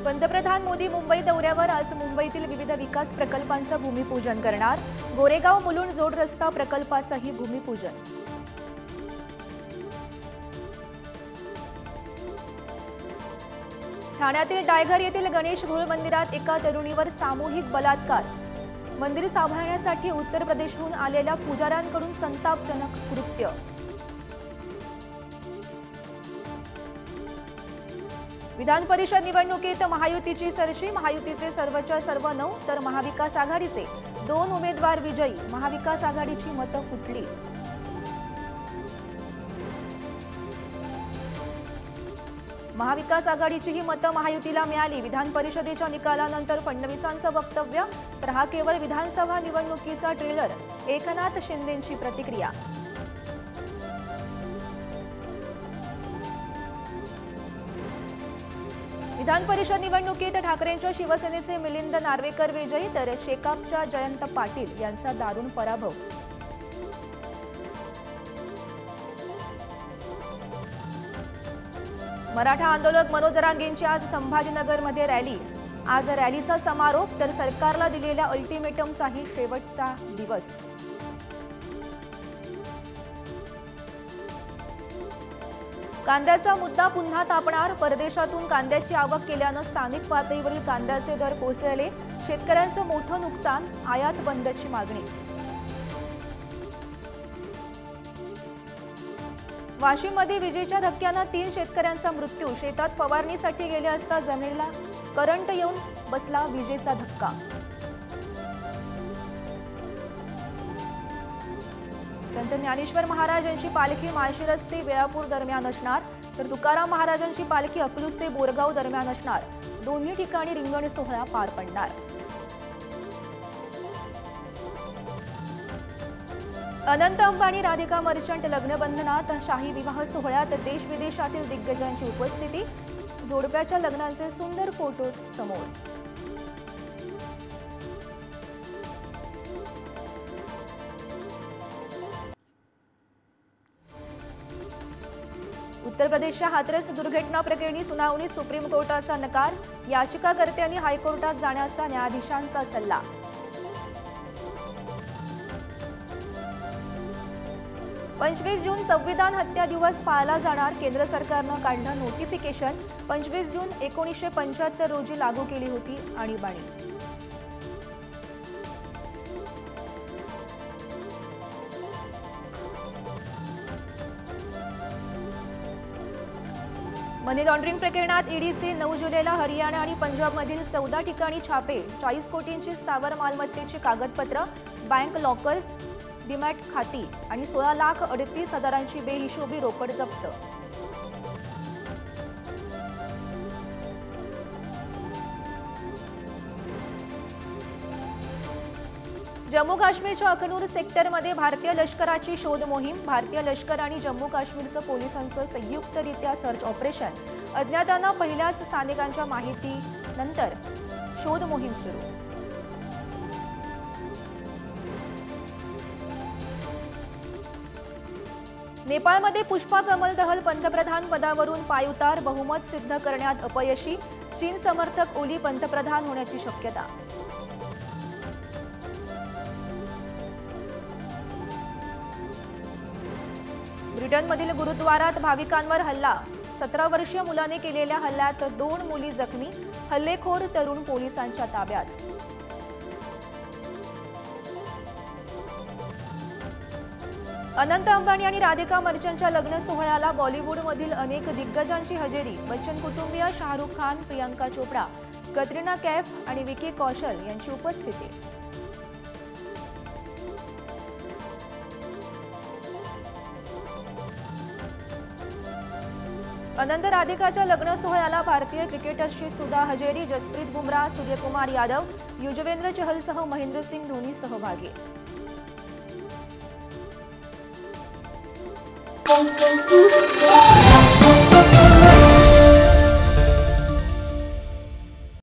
पंतप्रधान मोदी मुंबई दौऱ्यावर आज मुंबईतील विविध विकास प्रकल्पांचं भूमिपूजन करणार। गोरेगाव मुलुंड जोड रस्ता प्रकल्पाचंही भूमिपूजन। ठाण्यातील डायघर येथील गणेश घोळ मंदिरात एका तरुणीवर सामूहिक बलात्कार। मंदिर सांभाळण्यासाठी उत्तर प्रदेशहून आलेल्या पुजाऱ्यांकडून संतापजनक कृत्य। विधान परिषद निवडणुकीत महायुतीची सरशी। महायुतीचे सर्वच्या सर्व 9 तर महाविकास आघाडीचे 2 उमेदवार विजयी। महाविकास आघाडीची मतं फुटली। महाविकास आघाडीची ही मतं महायुतीला मिळाली। विधान परिषदेच्या निकालानंतर फडणवीसांचं वक्तव्य, तर हा केवळ विधानसभा निवडणुकीचा ट्रेलर। एकनाथ शिंदेंची प्रतिक्रिया। विधान परिषद निवडणुकीत ठाकरेंच्या शिवसेनेचे मिलिंद नार्वेकर विजयी, तर शेकापच्या जयंत पाटील यांचा दारुण पराभव। मराठा आंदोलक मनोज जरांगेंची आज संभाजीनगरमध्ये रॅली। आज रॅलीचा समारोप, तर सरकारला दिलेल्या अल्टिमेटमचाही शेवटचा दिवस। कांद्याचा मुद्दा पुन्हा तापणार। परदेशातून कांद्याची आवक केल्यानं स्थानिक पातळीवरील कांद्याचे दर कोसळले। शेतकऱ्यांचं मोठं नुकसान। आयात बंदची मागणी। वाशिममध्ये विजेच्या धक्क्यानं 3 शेतकऱ्यांचा मृत्यू। शेतात फवारणीसाठी गेले असता जमिनीला करंट येऊन बसला विजेचा धक्का। संत ज्ञानेश्वर महाराजांची पालखी माळशी रस्ते वेळापूर दरम्यान असणार, तर तुकाराम महाराजांची पालखी अकलूज ते बोरगाव दरम्यान असणार। दोन्ही ठिकाणी रिंगण सोहळा पार पडणार। अनंत अंबानी राधिका मर्चंट लग्नबंधनात। शाही विवाह सोहळ्यात देश विदेशातील दिग्गजांची उपस्थिती। जोडप्याच्या लग्नाचे सुंदर फोटोज समोर। उत्तर प्रदेशच्या हाथरस दुर्घटना प्रकरणी सुनावणी। सुप्रीम कोर्टाचा नकार। याचिकाकर्त्यांनी हायकोर्टात जाण्याचा न्यायाधीशांचा सल्ला। 25 जून संविधान हत्या दिवस पाळला जाणार। केंद्र सरकारनं काढलं नोटिफिकेशन। 25 जून 1975 रोजी लागू केली होती आणीबाणी। मनी लॉन्ड्रिंग प्रकरणात ईडीचे 9 जुलैला हरियाणा आणि पंजाबमधील 14 ठिकाणी छापे। 40 कोटींची स्थावर मालमत्तेची कागदपत्र, बँक लॉकर्स, डीमॅट खाती आणि 16,38,000ची बेहिशोबी रोकड जप्त। जम्मू काश्मीरच्या अखनूर सेक्टरमध्ये भारतीय लष्कराची शोध मोहीम। भारतीय लष्कर आणि जम्मू काश्मीरचं पोलिसांचं संयुक्तरित्या सर्च ऑपरेशन। अज्ञातांना पहिल्याच स्थानिकांच्या माहितीनंतर शोध मोहीम सुरू। नेपाळमध्ये पुष्पा कमल दहल पंतप्रधान पदावरून पायउतार। बहुमत सिद्ध करण्यात अपयशी। चीन समर्थक ओली पंतप्रधान होण्याची शक्यता। ब्रिटनमधील गुरुद्वारात भाविकांवर हल्ला। 17 वर्षीय मुलाने केलेल्या हल्ल्यात 2 मुली जखमी। हल्लेखोर तरुण पोलिसांच्या ताब्यात। अनंत अंबानी आणि राधिका मर्चंटच्या लग्न सोहळ्याला बॉलिवूडमधील अनेक दिग्गजांची हजेरी। बच्चन कुटुंबीय, शाहरुख खान, प्रियंका चोपडा, कतरिना कैफ आणि विकी कौशल यांची उपस्थिती। अनंत राधिकाच्या लग्न सोहळ्याला भारतीय क्रिकेटर्सची सुद्धा हजेरी। जसप्रीत बुमराह, सूर्यकुमार यादव, युजवेंद्र चहलसह महेंद्रसिंग धोनी सहभागी।